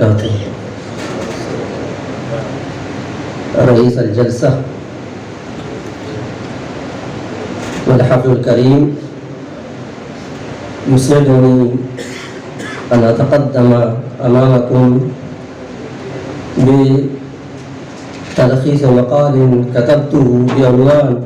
وبركاته. رئيس الجلسة والحفل الكريم، يسعدني أن أتقدم أمامكم بتلخيص مقال كتبته بعنوان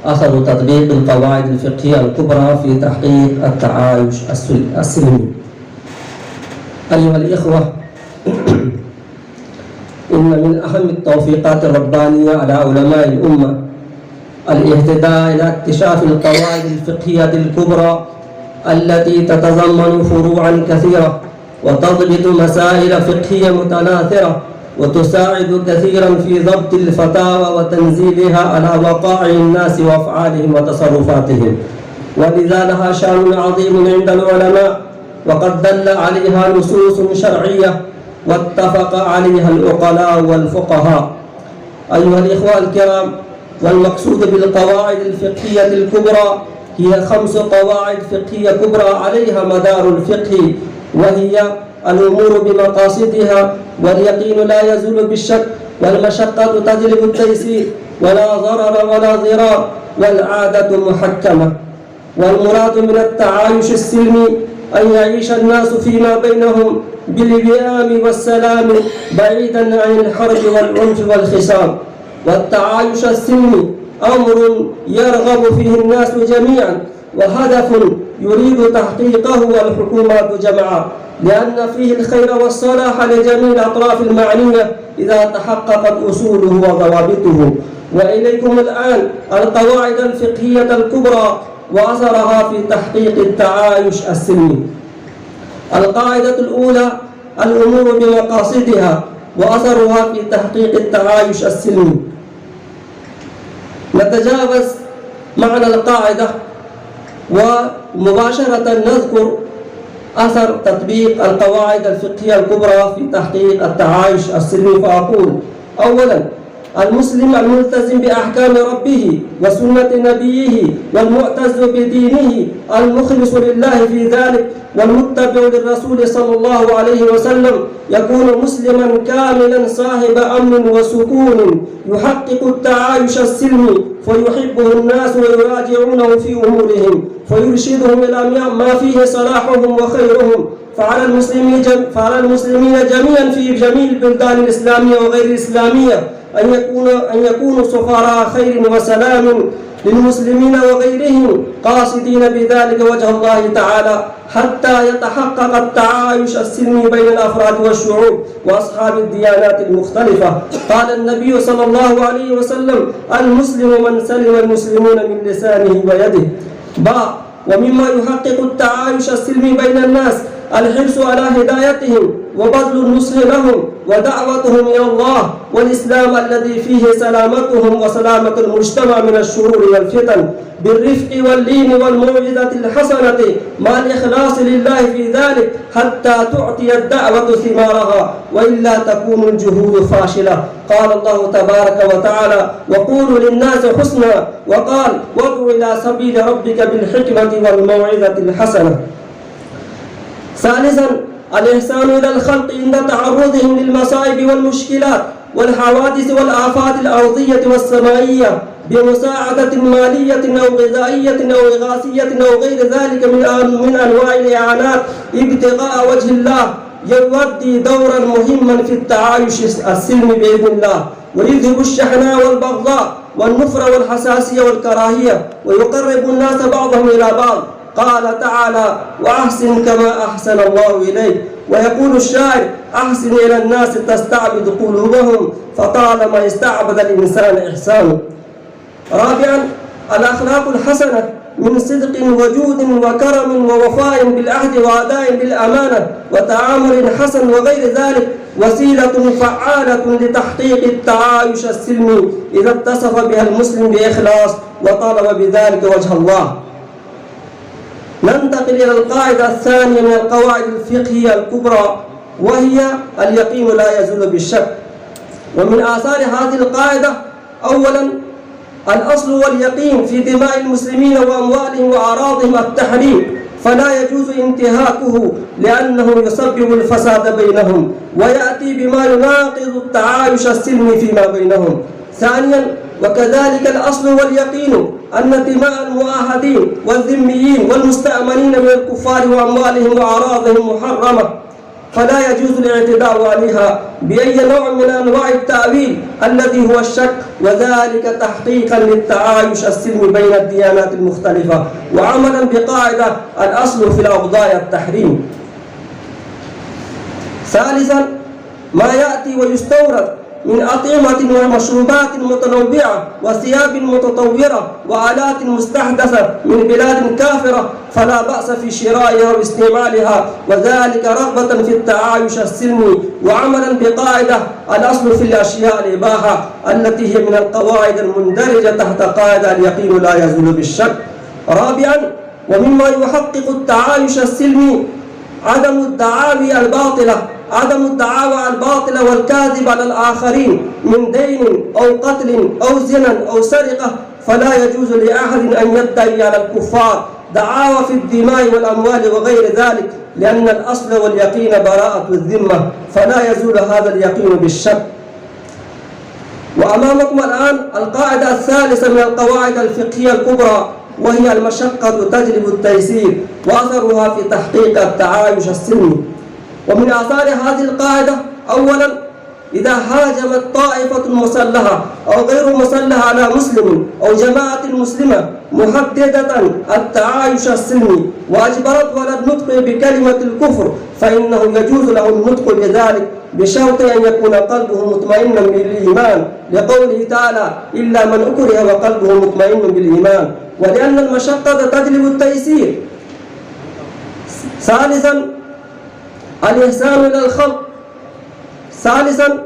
أثر تطبيق القواعد الفقهية الكبرى في تحقيق التعايش السلمي. أيها الإخوة، إن من أهم التوفيقات الربانية على علماء الأمة الاهتداء إلى اكتشاف القواعد الفقهية الكبرى التي تتضمن فروعا كثيرة وتضبط مسائل فقهية متناثرة وتساعد كثيرا في ضبط الفتاوى وتنزيلها على وقائع الناس وأفعالهم وتصرفاتهم، ولذا لها شأن عظيم عند العلماء، وقد دل عليها نصوص شرعية واتفق عليها العقلاء والفقهاء. أيها الإخوة الكرام، والمقصود بالقواعد الفقهية الكبرى هي 5 قواعد فقهية كبرى عليها مدار الفقه، وهي الأمور بمقاصدها، واليقين لا يزول بالشك، والمشقة تجلب التيسير، ولا ضرر ولا ضرار، والعادة محكمة. والمراد من التعايش السلمي أن يعيش الناس فيما بينهم بالوئام والسلام بعيدا عن الحرب والعنف والخصام. والتعايش السلمي أمر يرغب فيه الناس جميعا، وهدف يريد تحقيقه الحكومات جمعاء، لأن فيه الخير والصلاح لجميع الأطراف المعنية إذا تحققت أصوله وضوابطه. وإليكم الآن القواعد الفقهية الكبرى وأثرها في تحقيق التعايش السلمي. القاعدة الأولى: الأمور بمقاصدها وأثرها في تحقيق التعايش السلمي. نتجاوز معنى القاعدة ومباشرة نذكر أثر تطبيق القواعد الفقهية الكبرى في تحقيق التعايش السلمي. فأقول: أولاً، المسلم الملتزم بأحكام ربه وسنة نبيه والمعتز بدينه المخلص لله في ذلك والمتبع للرسول صلى الله عليه وسلم يكون مسلما كاملا صاحب أمن وسكون يحقق التعايش السلمي، فيحبه الناس ويراجعونه في أمورهم، فيرشدهم إلى ما فيه صلاحهم وخيرهم. فعلى المسلمين جميعا في جميع البلدان الإسلامية وغير الإسلامية أن يكونوا سفراء خير وسلام للمسلمين وغيرهم، قاصدين بذلك وجه الله تعالى، حتى يتحقق التعايش السلمي بين الأفراد والشعوب وأصحاب الديانات المختلفة. قال النبي صلى الله عليه وسلم: المسلم من سلم المسلمون من لسانه ويده. ومما يحقق التعايش السلمي بين الناس الحرص على هدايتهم وبذل النصح لهم ودعوتهم إلى الله والإسلام الذي فيه سلامتهم وسلامة المجتمع من الشرور والفتن، بالرفق واللين والموعظة الحسنة مع الإخلاص لله في ذلك، حتى تعطي الدعوة ثمارها، وإلا تكون الجهود فاشلة. قال الله تبارك وتعالى: وقولوا للناس حسنا، وقال: وادع إلى سبيل ربك بالحكمة والموعظة الحسنة. ثالثا، الإحسان إلى الخلق عند تعرضهم للمصائب والمشكلات والحوادث والآفات الأرضية والسمائية بمساعدة مالية أو غذائية أو إغاثية أو غير ذلك من أنواع الإعانات ابتغاء وجه الله، يؤدي دورا مهما في التعايش السلمي بإذن الله، ويذهب الشحناء والبغضاء والنفرة والحساسية والكراهية، ويقرب الناس بعضهم إلى بعض. قال تعالى: وأحسن كما أحسن الله إليك. ويقول الشاعر: أحسن إلى الناس تستعبد قلوبهم، فطالما استعبد الإنسان إحسانه. رابعا، الأخلاق الحسنة من صدق وجود وكرم ووفاء بالعهد وأداء للأمانة وتعامل حسن وغير ذلك وسيلة فعالة لتحقيق التعايش السلمي إذا اتصف بها المسلم بإخلاص وطلب بذلك وجه الله. ننتقل إلى القاعدة الثانية من القواعد الفقهية الكبرى، وهي اليقين لا يزول بالشك. ومن آثار هذه القاعدة: أولا، الأصل واليقين في دماء المسلمين وأموالهم وأعراضهم التحريم. فلا يجوز انتهاكه لأنه يسبب الفساد بينهم ويأتي بما يناقض التعايش السلمي فيما بينهم. ثانيا، وكذلك الأصل واليقين أن دماء المؤاهدين والذميين والمستأمنين من الكفار وأموالهم وأعراضهم محرمة، فلا يجوز الاعتداء عليها بأي نوع من أنواع التأويل الذي هو الشك، وذلك تحقيقا للتعايش السلمي بين الديانات المختلفة وعملا بقاعدة الأصل في الأوضاع التحريم. ثالثا، ما يأتي ويستورد من أطعمة ومشروبات متنوعة وثياب متطورة وآلات مستحدثة من بلاد كافرة فلا بأس في شرائها واستعمالها، وذلك رغبة في التعايش السلمي وعملا بقاعدة الأصل في الأشياء الإباحة التي هي من القواعد المندرجة تحت قاعدة اليقين لا يزول بالشك. رابعا، ومما يحقق التعايش السلمي عدم الدعاوى الباطلة والكاذب على الآخرين من دين أو قتل أو زنا أو سرقة، فلا يجوز لأحد أن يدعي على الكفار دعاوى في الدماء والأموال وغير ذلك، لأن الأصل واليقين براءة الذمة، فلا يزول هذا اليقين بالشك. وأمامكم الآن القاعدة الثالثة من القواعد الفقهية الكبرى، وهي المشقة تجلب التيسير وأثرها في تحقيق التعايش السلمي. ومن آثار هذه القاعدة: أولا، إذا هاجمت طائفة مسلحة أو غير مسلحة على مسلم أو جماعة مسلمة محددة التعايش السلمي وأجبرته على النطق بكلمة الكفر، فإنه يجوز له النطق بذلك بشرط أن يكون قلبه مطمئنا بالإيمان، لقوله تعالى: إلا من أكره وقلبه مطمئن بالإيمان، ولأن المشقة تجلب التيسير. ثالثا، الإحسان إلى الخلق. ثالثا،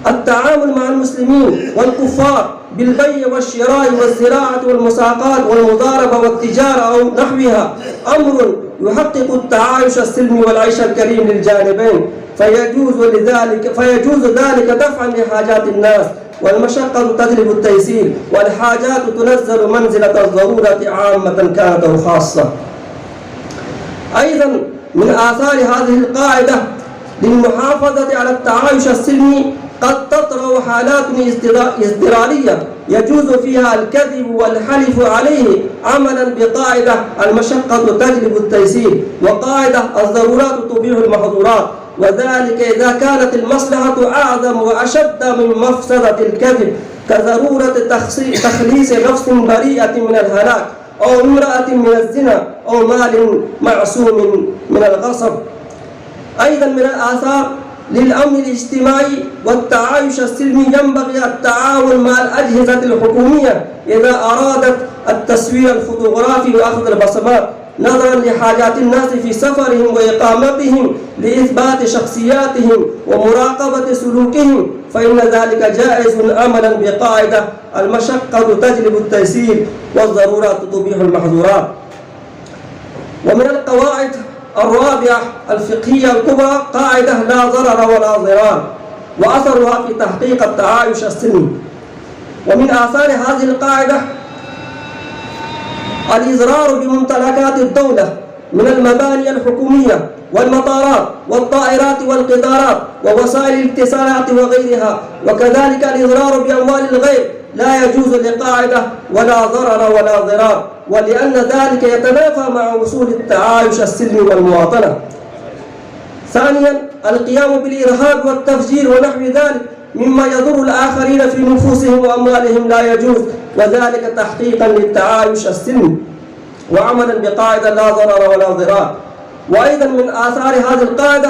التعامل مع المسلمين والكفار بالبيع والشراء والزراعة والمساقات والمضاربة والتجارة أو نحوها أمر يحقق التعايش السلمي والعيش الكريم للجانبين، فيجوز ذلك دفعا لحاجات الناس، والمشقة تجلب التيسير، والحاجات تنزل منزلة الضرورة عامة كانت أو خاصة. أيضا من آثار هذه القاعدة للمحافظة على التعايش السلمي قد تطرأ حالات اضطرارية يجوز فيها الكذب والحلف عليه عملا بقاعدة المشقة تجلب التيسير، وقاعدة الضرورات تبيح المحظورات، وذلك إذا كانت المصلحة أعظم وأشد من مفسدة الكذب، كضرورة تخليص نفس بريئة من الهلاك، أو امرأة من الزنا، أو مال معصوم من الغصب. أيضا من الآثار للأمن الاجتماعي والتعايش السلمي ينبغي التعاون مع الأجهزة الحكومية إذا أرادت التصوير الفوتوغرافي وأخذ البصمات نظرا لحاجات الناس في سفرهم وإقامتهم لإثبات شخصياتهم ومراقبة سلوكهم، فإن ذلك جائز عملا بقاعدة المشقة تجلب التيسير والضرورات تبيح المحظورات. ومن القواعد الرابعة الفقهية الكبرى قاعدة لا ضرر ولا ضرار، وأثرها في تحقيق التعايش السلمي. ومن آثار هذه القاعدة الإضرار بممتلكات الدولة من المباني الحكومية والمطارات والطائرات والقطارات ووسائل الاتصالات وغيرها، وكذلك الإضرار بأموال الغير لا يجوز لقاعدة ولا ضرر ولا ضرار، ولأن ذلك يتنافى مع وصول التعايش السلمي والمواطنة. ثانيا، القيام بالإرهاب والتفجير ونحو ذلك مما يضر الآخرين في نفوسهم وأموالهم لا يجوز، وذلك تحقيقا للتعايش السلمي وعملا بقاعدة لا ضرر ولا ضرار. وأيضا من آثار هذه القاعدة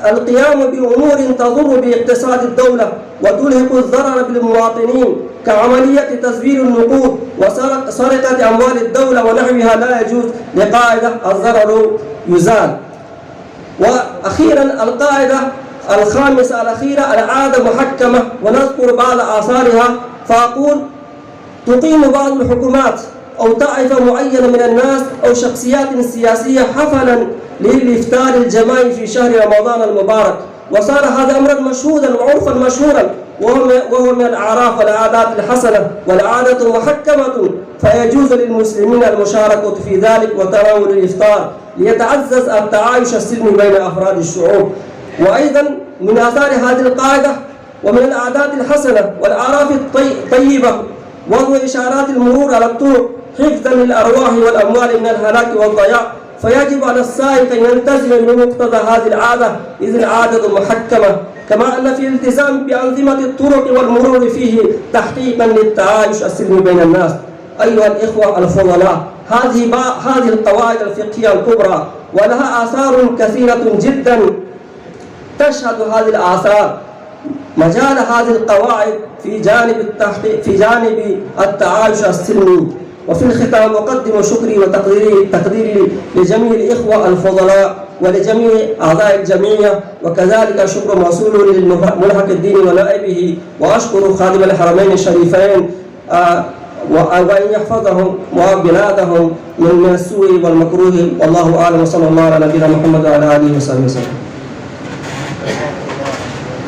القيام بأمور تضر باقتصاد الدولة وتلحق الضرر بالمواطنين كعملية تزوير النقود وسرقة أموال الدولة ونحوها لا يجوز لقاعدة الضرر يزال. وأخيرا القاعدة الخامسة الأخيرة العادة محكمة، ونذكر بعض آثارها، فأقول: تقيم بعض الحكومات أو طائفة معينة من الناس أو شخصيات سياسية حفلا للإفطار الجماعي في شهر رمضان المبارك وصار هذا أمرا مشهودا وعرفا مشهورا، وهو من الأعراف والعادات الحسنة والعادة محكمة، فيجوز للمسلمين المشاركة في ذلك وتناول الإفطار ليتعزز التعايش السلمي بين أفراد الشعوب. وأيضا من آثار هذه القاعدة ومن العادات الحسنة والأعراف الطيبة وضع إشارات المرور على الطرق حفظا للأرواح والأموال من الهلاك والضياع، فيجب على السائق أن يلتزم بمقتضى هذه العادة إذ العادة محكمة، كما أن في الالتزام بأنظمة الطرق والمرور فيه تحقيقا للتعايش السلمي بين الناس. أيها الإخوة الفضلاء، هذه القواعد الفقهية الكبرى ولها آثار كثيرة جدا تشهد هذه الآثار مجال هذه القواعد في جانب التعايش السلمي. وفي الختام أقدم شكري وتقديري لجميع الإخوة الفضلاء ولجميع أعضاء الجمعية، وكذلك شكر موصول للملحق الديني ونائبه، وأشكر خادم الحرمين الشريفين وأن يحفظهم وبلادهم من السوء والمكروه، والله أعلم، وصلى الله على نبينا محمد وعلى آله وصحبه وسلم.